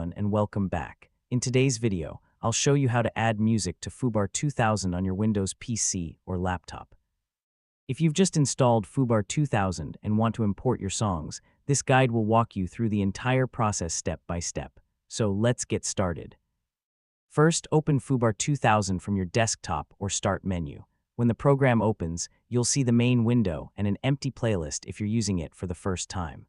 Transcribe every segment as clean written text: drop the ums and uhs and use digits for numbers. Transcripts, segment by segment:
everyone, and welcome back. In today's video, I'll show you how to add music to foobar2000 on your Windows PC or laptop. If you've just installed foobar2000 and want to import your songs, this guide will walk you through the entire process step by step. So let's get started. First, open foobar2000 from your desktop or Start menu. When the program opens, you'll see the main window and an empty playlist if you're using it for the first time.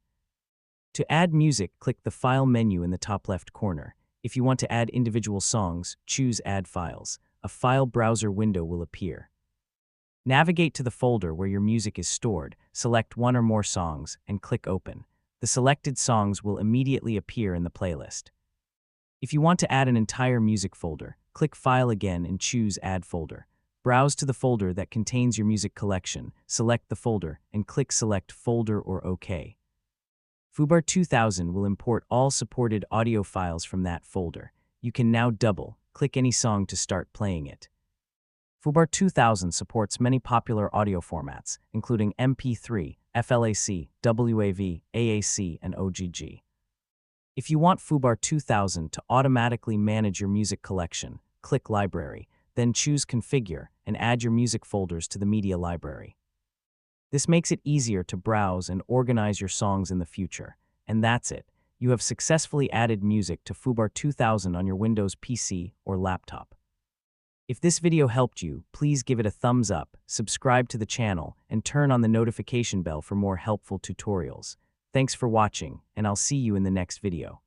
To add music, click the File menu in the top left corner. If you want to add individual songs, choose Add Files. A file browser window will appear. Navigate to the folder where your music is stored, select one or more songs, and click Open. The selected songs will immediately appear in the playlist. If you want to add an entire music folder, click File again and choose Add Folder. Browse to the folder that contains your music collection, select the folder, and click Select Folder or OK. foobar2000 will import all supported audio files from that folder. You can now double-click any song to start playing it. foobar2000 supports many popular audio formats, including MP3, FLAC, WAV, AAC, and OGG. If you want foobar2000 to automatically manage your music collection, click Library, then choose Configure and add your music folders to the media library. This makes it easier to browse and organize your songs in the future. And that's it. You have successfully added music to foobar2000 on your Windows PC or laptop. If this video helped you, please give it a thumbs up, subscribe to the channel, and turn on the notification bell for more helpful tutorials. Thanks for watching, and I'll see you in the next video.